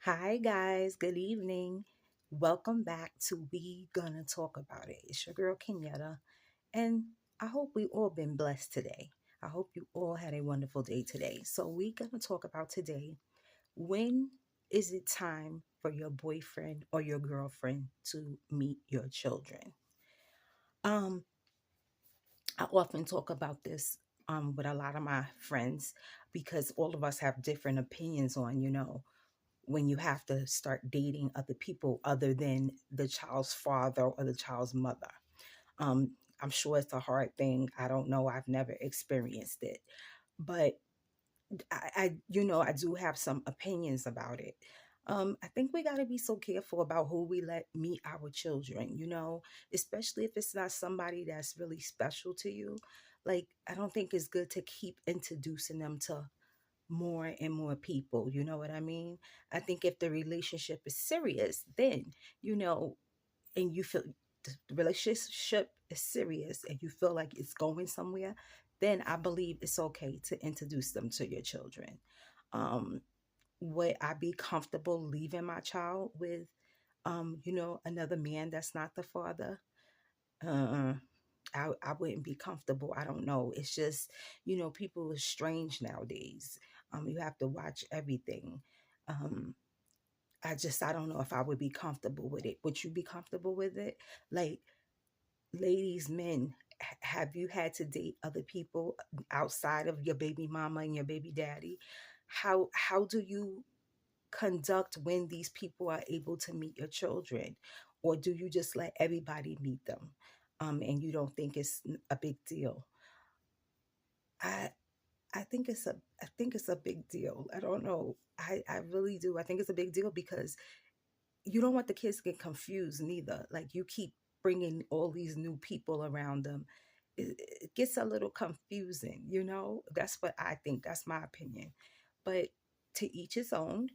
Hi guys, good evening. Welcome back to We Gonna Talk About It. It's your girl Kenyatta, and I hope we all been blessed today. I hope you all had a wonderful day today. So we gonna talk about today, when is it time for your boyfriend or your girlfriend to meet your children? Um, I often talk about this with a lot of my friends because all of us have different opinions on, when you have to start dating other people other than the child's father or the child's mother. Um, I'm sure it's a hard thing. I don't know. I've never experienced it, but I do have some opinions about it. I think we got to be so careful about who we let meet our children, especially if it's not somebody that's really special to you. Like, I don't think it's good to keep introducing them to more and more people. You know what I mean? I think if the relationship is serious, then, and you feel the relationship is serious and you feel like it's going somewhere, then I believe it's okay to introduce them to your children. Um, would I be comfortable leaving my child with, another man that's not the father? Uh, I wouldn't be comfortable. I don't know. It's just, people are strange nowadays. You have to watch everything. Um, I don't know if I would be comfortable with it. Would you be comfortable with it? Like, ladies, men, have you had to date other people outside of your baby mama and your baby daddy? How do you conduct when these people are able to meet your children? Or do you just let everybody meet them? And you don't think it's a big deal? I I think it's a big deal. I don't know. I really do. I think it's a big deal because you don't want the kids to get confused neither. Like, you keep bringing all these new people around them. It gets a little confusing. That's what I think. That's my opinion. But to each his own.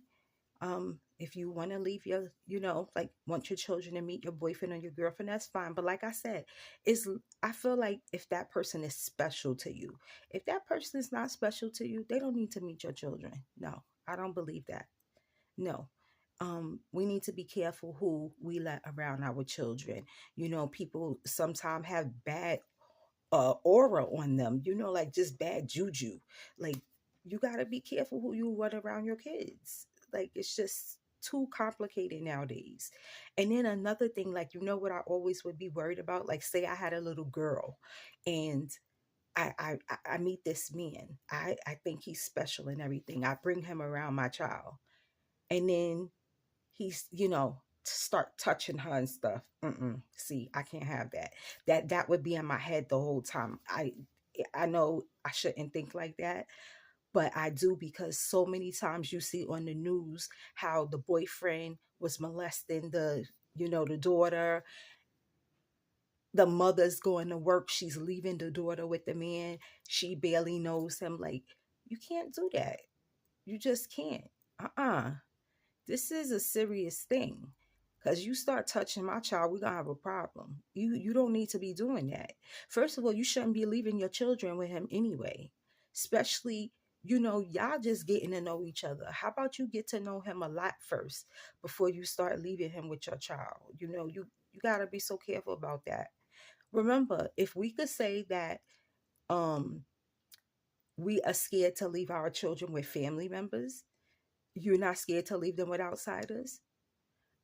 If you want to leave like, want your children to meet your boyfriend or your girlfriend, that's fine. But like I said, is I feel like if that person is special to you, if that person is not special to you, they don't need to meet your children. No, I don't believe that. No. We need to be careful who we let around our children. People sometimes have bad aura on them, like just bad juju. Like, you got to be careful who you run around your kids. Like, it's just too complicated nowadays. And then another thing, like, what I always would be worried about? Like, say I had a little girl and I meet this man. I think he's special and everything. I bring him around my child. And then he's start touching her and stuff. See, I can't have that. That would be in my head the whole time. I know I shouldn't think like that, but I do, because so many times you see on the news how the boyfriend was molesting the daughter. The mother's going to work, she's leaving the daughter with the man, she barely knows him. Like, you can't do that. You just can't. This is a serious thing. Because you start touching my child, we're gonna have a problem. You don't need to be doing that. First of all, you shouldn't be leaving your children with him anyway. Especially, y'all just getting to know each other. How about you get to know him a lot first before you start leaving him with your child? You gotta be so careful about that. Remember, if we could say that um we are scared to leave our children with family members, you're not scared to leave them with outsiders.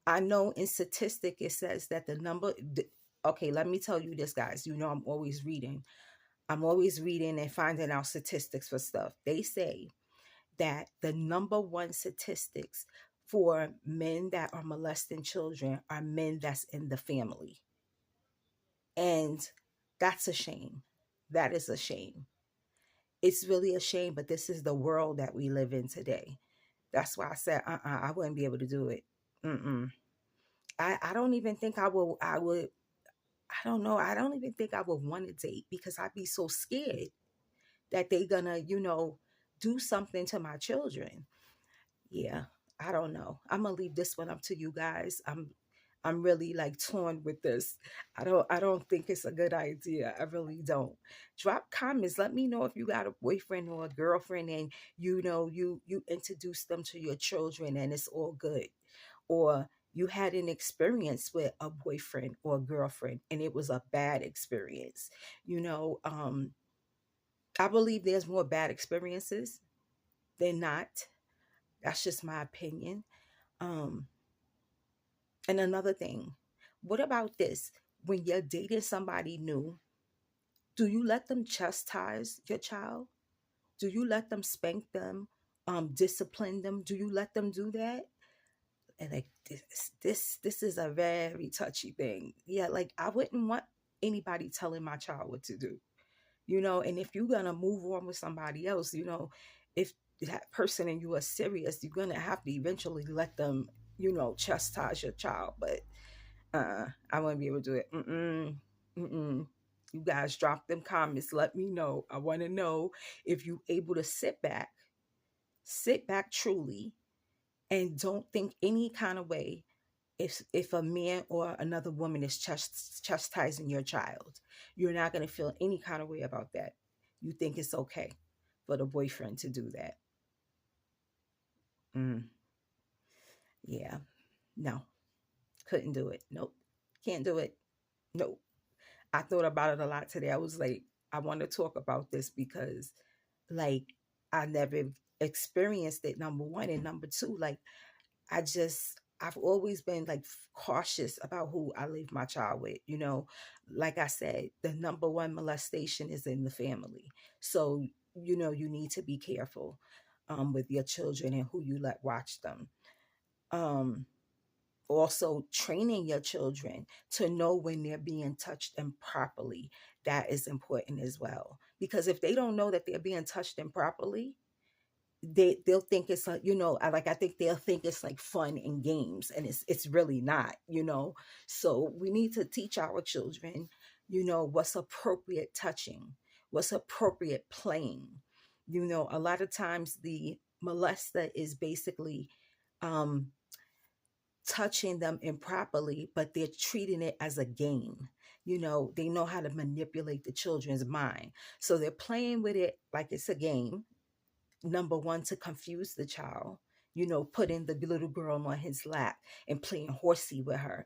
I know in statistic it says that okay, let me tell you this, guys. I'm always reading. I'm always reading and finding out statistics for stuff. They say that the number one statistics for men that are molesting children are men that's in the family. And that's a shame. That is a shame. It's really a shame, but this is the world that we live in today. That's why I said, I wouldn't be able to do it. Mm-mm. I don't even think I don't know. I don't even think I would want to date because I'd be so scared that they gonna, do something to my children. Yeah, I don't know. I'm gonna leave this one up to you guys. I'm really like torn with this. I don't think it's a good idea. I really don't. Drop comments. Let me know if you got a boyfriend or a girlfriend and you introduce them to your children and it's all good. Or you had an experience with a boyfriend or a girlfriend and it was a bad experience. You know, I believe there's more bad experiences than not. That's just my opinion. Um, and another thing, what about this? When you're dating somebody new, do you let them chastise your child? Do you let them spank them, discipline them? Do you let them do that? And like this is a very touchy thing. Yeah, like I wouldn't want anybody telling my child what to do. And if you're gonna move on with somebody else, if that person and you are serious, you're gonna have to eventually let them, chastise your child. But I wouldn't be able to do it. Mm-mm. You guys drop them comments. Let me know. I want to know if you able to sit back truly, and don't think any kind of way if a man or another woman is chastising your child. You're not going to feel any kind of way about that. You think it's okay for the boyfriend to do that. Mm, yeah. No, couldn't do it. Nope. Can't do it. Nope. I thought about it a lot today. I was like, I want to talk about this because, like, I never experienced it, number one. And number two, like, I've always been like cautious about who I leave my child with. Like I said, the number one molestation is in the family. So, you need to be careful with your children and who you let watch them. Um, Also training your children to know when they're being touched improperly. That is important as well, because if they don't know that they're being touched improperly, they'll think it's like, I think they'll think it's like fun and games, and it's really not. So we need to teach our children, what's appropriate touching, what's appropriate playing. A lot of times the molester is basically um touching them improperly, but they're treating it as a game. They know how to manipulate the children's mind. So they're playing with it like it's a game. Number one, to confuse the child, putting the little girl on his lap and playing horsey with her.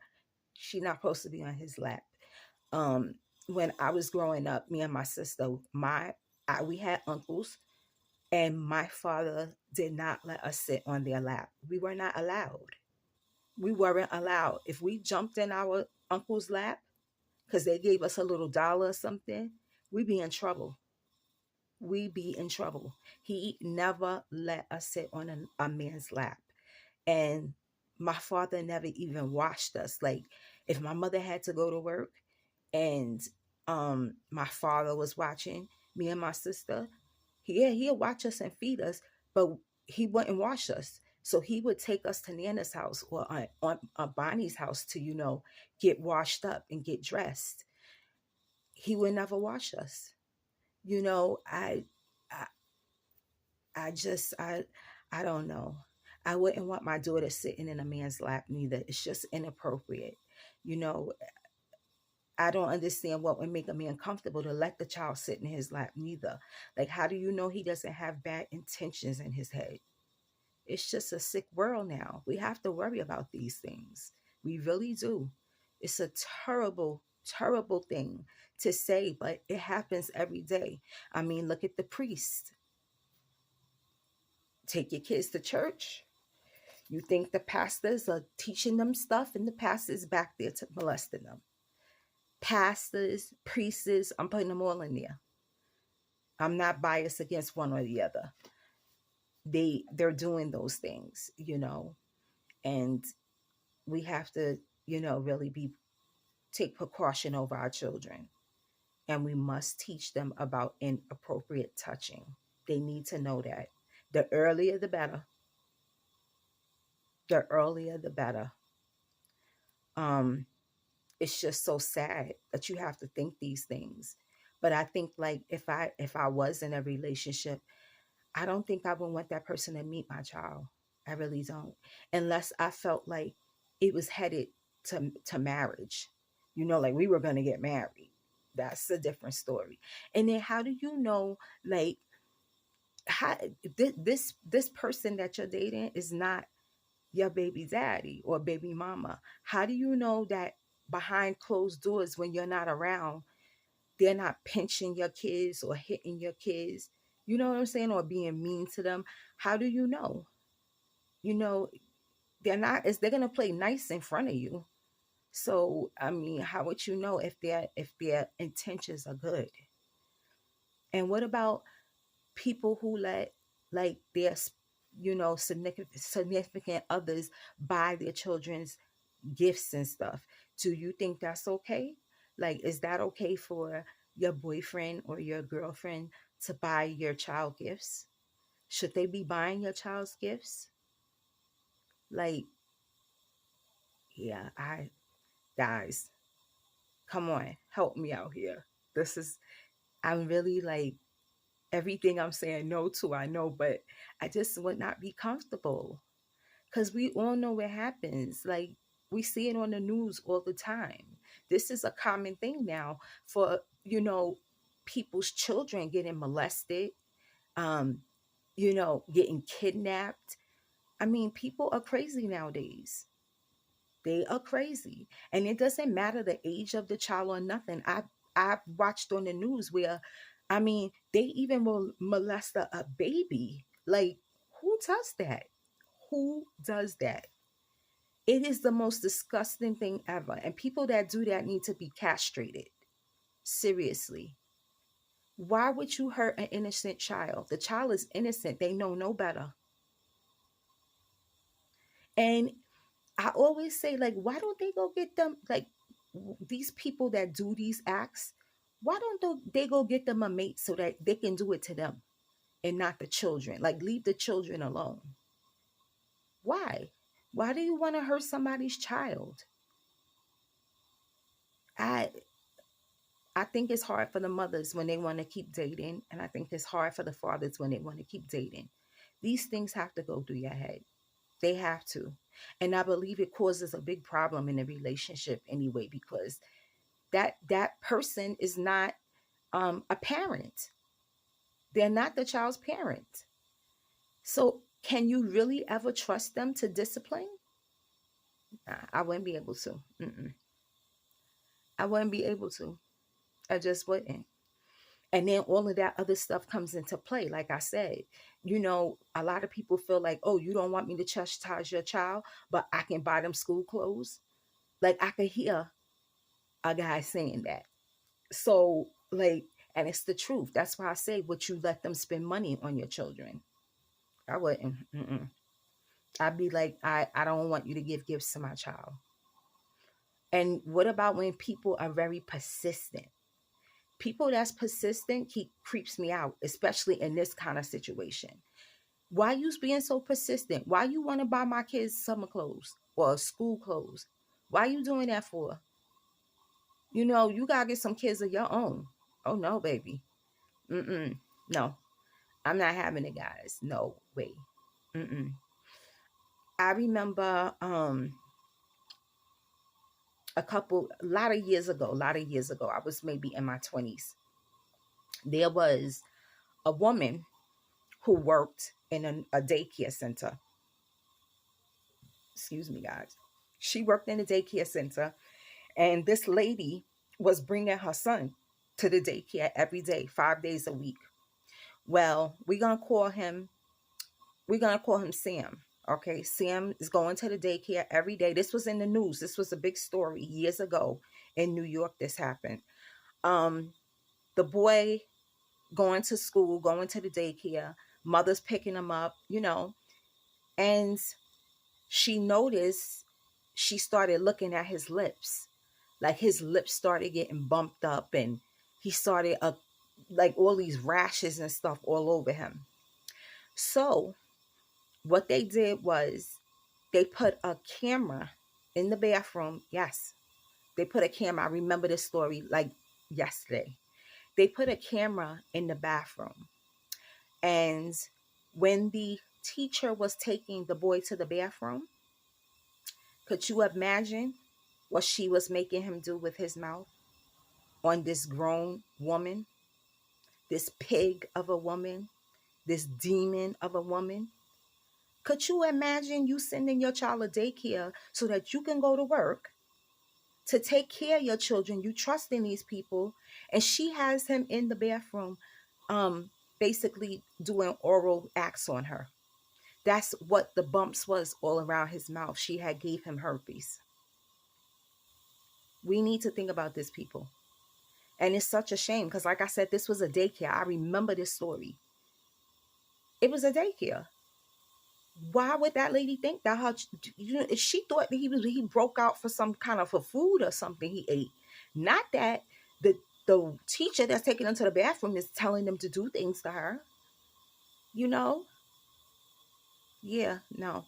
She's not supposed to be on his lap. Um, when I was growing up, me and my sister, we had uncles, and my father did not let us sit on their lap. We were not allowed. We weren't allowed. If we jumped in our uncle's lap because they gave us a little dollar or something, we'd be in trouble. We'd be in trouble. He never let us sit on a man's lap. And my father never even watched us. Like, if my mother had to go to work and my father was watching me and my sister, he'll watch us and feed us, but he wouldn't wash us. So he would take us to Nana's house or on Bonnie's house to, get washed up and get dressed. He would never wash us. You know, I, I just, I don't know. I wouldn't want my daughter sitting in a man's lap neither. It's just inappropriate. You know, I don't understand what would make a man comfortable to let the child sit in his lap neither. Like, how do you know he doesn't have bad intentions in his head? It's just a sick world now. We have to worry about these things. We really do. It's a terrible, terrible thing to say, but it happens every day. I mean, look at the priest. Take your kids to church. You think the pastors are teaching them stuff, and the pastors back there to molesting them. Pastors, priests, I'm putting them all in there. I'm not biased against one or the other. They're doing those things, and we have to, really be take precaution over our children. And we must teach them about inappropriate touching. They need to know that. The earlier the better. The earlier the better. Um, it's just so sad that you have to think these things. But I think, like, if I was in a relationship, I don't think I would want that person to meet my child. I really don't. Unless I felt like it was headed to marriage. You know, like we were gonna get married. That's a different story. And then how do you know, like, how this person that you're dating is not your baby daddy or baby mama? How do you know that behind closed doors when you're not around, they're not pinching your kids or hitting your kids? You know what I'm saying? Or being mean to them? How do you know? You know, they're not, is they're gonna play nice in front of you. So I mean, how would you know if their intentions are good? And what about people who let, like, their significant others buy their children's gifts and stuff? Do you think that's okay? Like, is that okay for your boyfriend or your girlfriend to buy your child gifts? Should they be buying your child's gifts? Like, yeah, I guys, come on, help me out here. This is, I'm really like, everything I'm saying no to, I know, but I just would not be comfortable because we all know what happens. Like, we see it on the news all the time. This is a common thing now for, people's children getting molested, um, getting kidnapped. I mean, people are crazy nowadays. They are crazy. And it doesn't matter the age of the child or nothing. I've watched on the news where, I mean, they even will molest a baby. Like, who does that? Who does that? It is the most disgusting thing ever. And people that do that need to be castrated. Seriously. Why would you hurt an innocent child? The child is innocent. They know no better. And I always say, like, why don't they go get them, like, these people that do these acts? Why don't they go get them a mate so that they can do it to them and not the children? Like, leave the children alone. Why? Why do you want to hurt somebody's child? I I think it's hard for the mothers when they want to keep dating, and I think it's hard for the fathers when they want to keep dating. These things have to go through your head. They have to. And I believe it causes a big problem in a relationship anyway, because that person is not a parent. They're not the child's parent. So can you really ever trust them to discipline? Nah, I wouldn't be able to. Mm-mm. I wouldn't be able to. I just wouldn't. And then all of that other stuff comes into play. Like I said, a lot of people feel like, oh, you don't want me to chastise your child, but I can buy them school clothes. Like, I could hear a guy saying that. So, like, and it's the truth. That's why I say, would you let them spend money on your children? I wouldn't. Mm-mm. I'd be like, I don't want you to give gifts to my child. And what about when people are very persistent? People that's persistent creeps me out, especially in this kind of situation. Why you being so persistent? Why you want to buy my kids summer clothes or school clothes? Why you doing that for? You gotta get some kids of your own. Oh no, baby. Mm-mm. No, I'm not having it, guys. No way. Mm-mm. I remember a lot of years ago, I was maybe in my 20s. There was a woman who worked in a daycare center. Excuse me, guys. She worked in a daycare center, and this lady was bringing her son to the daycare every day, 5 days a week. Well, we're gonna call him Sam. Okay, Sam is going to the daycare every day. This was in the news. This was a big story years ago in New York. This happened. Um, the boy going to school, going to the daycare, mother's picking him up, and she noticed, she started looking at his lips. Like, his lips started getting bumped up, and he started like all these rashes and stuff all over him. So what they did was they put a camera in the bathroom. Yes, they put a camera. I remember this story like yesterday. They put a camera in the bathroom. And when the teacher was taking the boy to the bathroom, could you imagine? what she was making him do with his mouth on this grown woman, this pig of a woman, this demon of a woman? Could you imagine you sending your child to daycare so that you can go to work to take care of your children? You trust in these people, and she has him in the bathroom, um, basically doing oral acts on her. That's what the bumps was all around his mouth. She had gave him herpes. We need to think about this, people. And it's such a shame because, like I said, this was a daycare. I remember this story. It was a daycare. Why would that lady think that her, you know, if she thought that he broke out for some kind of a food or something he ate, not that the teacher that's taking him to the bathroom is telling them to do things to her, you know? Yeah, no.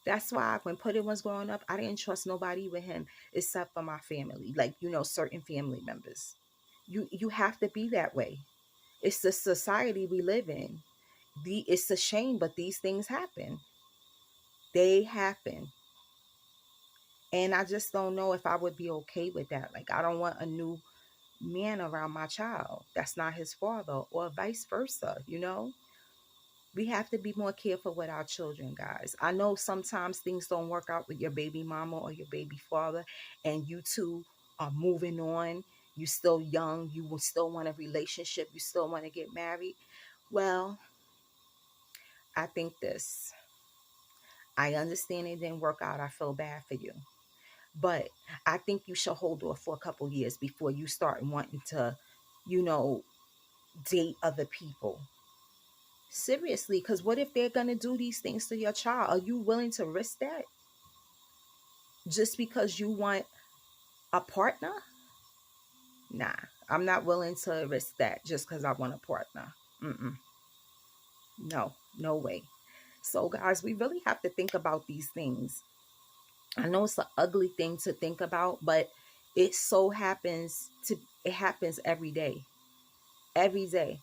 That's why when Puddin was growing up, I didn't trust nobody with him except for my family, like, you know, certain family members. You have to be that way. It's the society we live in. It's a shame, but these things happen. They happen. And I just don't know if I would be okay with that. Like, I don't want a new man around my child that's not his father, or vice versa, you know? We have to be more careful with our children, guys. I know sometimes things don't work out with your baby mama or your baby father, and you two are moving on. You still young, you will still want a relationship, you still want to get married. Well, I think this. I understand it didn't work out. I feel bad for you. But I think you should hold off for a couple years before you start wanting to, you know, date other people. Seriously, because what if they're going to do these things to your child? Are you willing to risk that just because you want a partner? Nah, I'm not willing to risk that just because I want a partner. Mm-mm. No, no way. So, guys, we really have to think about these things. I know it's an ugly thing to think about, but it happens every day. Every day.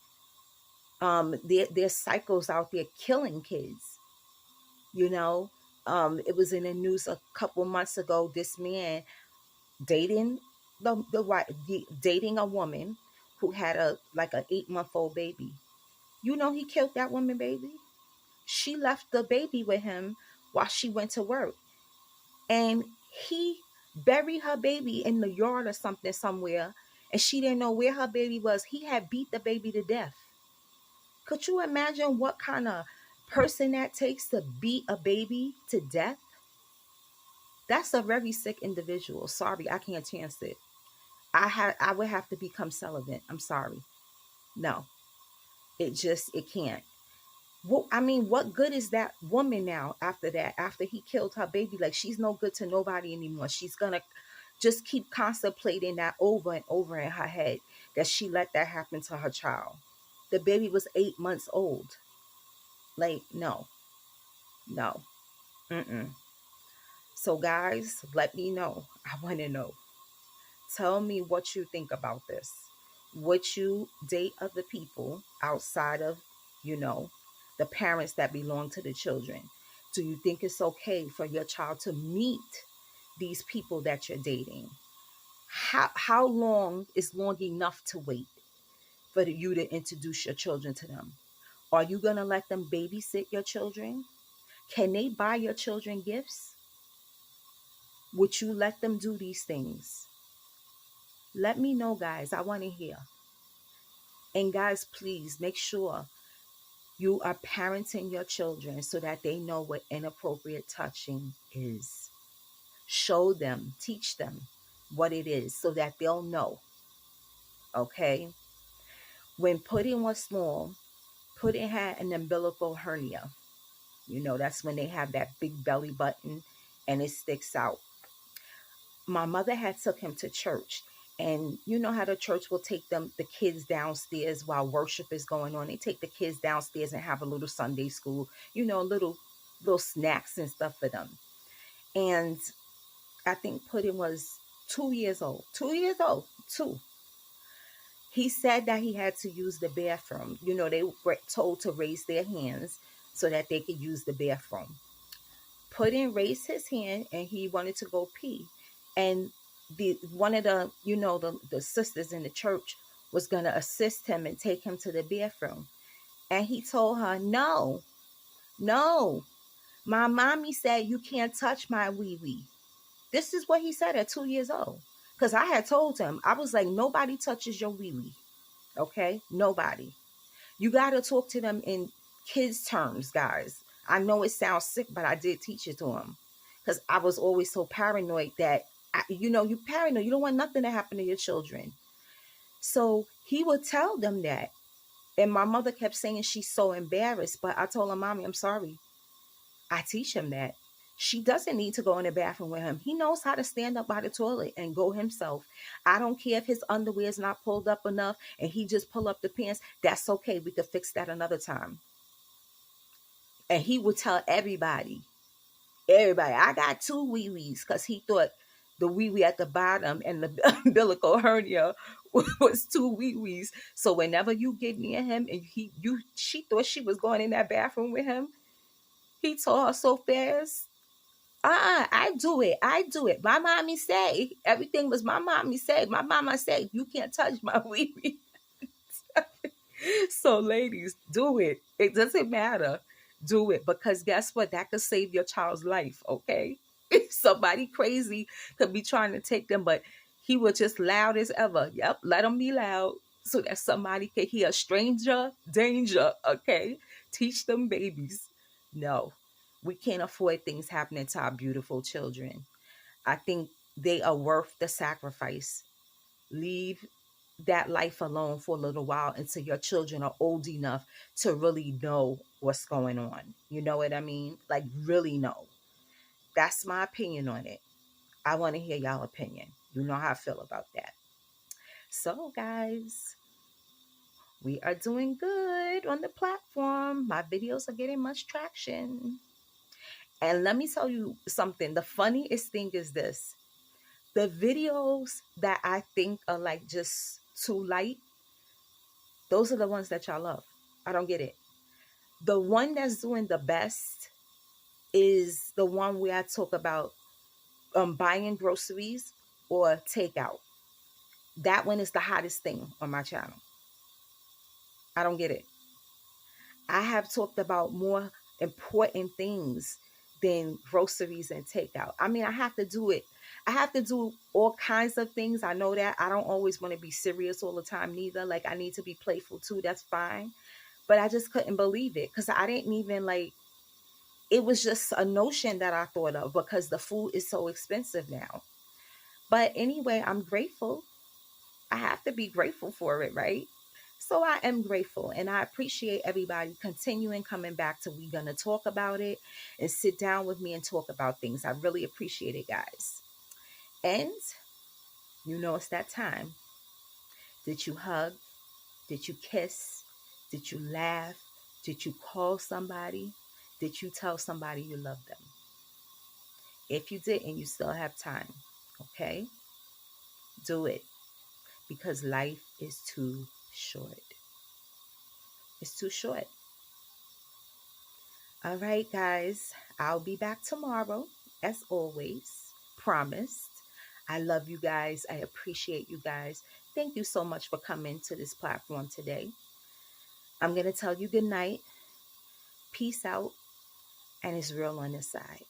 There's cycles out there killing kids, you know. It was in the news a couple months ago, this man dating dating a woman who had a like an 8-month old baby. You know, he killed that woman baby. She left the baby with him while she went to work, and he buried her baby in the yard or something somewhere, and she didn't know where her baby was. He had beat the baby to death. Could you imagine what kind of person that takes to beat a baby to death? That's a very sick individual. Sorry, I can't chance it. I would have to become celibate. I'm sorry. No. It can't. Well, I mean, what good is that woman now after that? After he killed her baby, like, she's no good to nobody anymore. She's gonna just keep contemplating that over and over in her head, that she let that happen to her child. The baby was 8 months old. Like, no, no. Mm-mm. So, guys, let me know. I want to know. Tell me what you think about this. Would you date other people outside of, you know, the parents that belong to the children? Do you think it's okay for your child to meet these people that you're dating? How long is long enough to wait for you to introduce your children to them? Are you going to let them babysit your children? Can they buy your children gifts? Would you let them do these things? Let me know, guys. I want to hear. And guys, please make sure you are parenting your children so that they know what inappropriate touching is. Show them, teach them what it is so that they'll know. Okay? When Pudding was small, Pudding had an umbilical hernia. You know, that's when they have that big belly button and it sticks out. My mother had took him to church, and you know how the church will take the kids downstairs while worship is going on. They take the kids downstairs and have a little Sunday school, you know, little snacks and stuff for them. And I think Pudding was 2 years old. 2 years old. Two. He said that he had to use the bathroom. You know, they were told to raise their hands so that they could use the bathroom. Pudding raised his hand and he wanted to go pee. And the one of the, the sisters in the church was going to assist him and take him to the bathroom. And he told her, no, no, my mommy said you can't touch my wee wee. This is what he said at 2 years old. Because I had told him, I was like, nobody touches your wee wee. Okay? Nobody. You got to talk to them in kids' terms, guys. I know it sounds sick, but I did teach it to him. Because I was always so paranoid that, you paranoid. You don't want nothing to happen to your children. So he would tell them that. And my mother kept saying she's so embarrassed. But I told her, Mommy, I'm sorry. I teach him that. She doesn't need to go in the bathroom with him. He knows how to stand up by the toilet and go himself. I don't care if his underwear is not pulled up enough and he just pull up the pants. That's okay. We could fix that another time. And he would tell everybody, I got two wee wees, because he thought the wee wee at the bottom and the umbilical hernia was two wee wees. So whenever you get near him and she thought she was going in that bathroom with him, he told her so fast, I do it. I do it. My mommy say everything was my mommy say. My mama said you can't touch my wee wee. So ladies, do it. It doesn't matter. Do it, because guess what? That could save your child's life. Okay. Somebody crazy could be trying to take them, but he was just loud as ever. Yep. Let him be loud so that somebody can hear. Stranger danger. Okay. Teach them babies. No, we can't afford things happening to our beautiful children. I think they are worth the sacrifice. Leave that life alone for a little while until your children are old enough to really know what's going on. You know what I mean? Like, really know. That's my opinion on it. I want to hear y'all opinion. You know how I feel about that. So, guys, we are doing good on the platform. My videos are getting much traction. And let me tell you something. The funniest thing is this: the videos that I think are like just too light, those are the ones that y'all love. I don't get it. The one that's doing the best is the one where I talk about buying groceries or takeout. That one is the hottest thing on my channel. I don't get it. I have talked about more important things than groceries and takeout. I mean, I have to do it. I have to do all kinds of things. I know that. I don't always want to be serious all the time neither. Like, I need to be playful too. That's fine. But I just couldn't believe it, because I didn't even like, it was just a notion that I thought of because the food is so expensive now. But anyway, I'm grateful. I have to be grateful for it, right? So I am grateful, and I appreciate everybody continuing coming back to We Gonna Talk About It and sit down with me and talk about things. I really appreciate it, guys. And it's that time. Did you hug? Did you kiss? Did you laugh? Did you call somebody? Did you tell somebody you love them? If you didn't, you still have time. Okay? Do it, because life is too short. It's too short. All right, guys. I'll be back tomorrow, as always. Promised. I love you guys. I appreciate you guys. Thank you so much for coming to this platform today. I'm going to tell you good night. Peace out. And it's real on this side.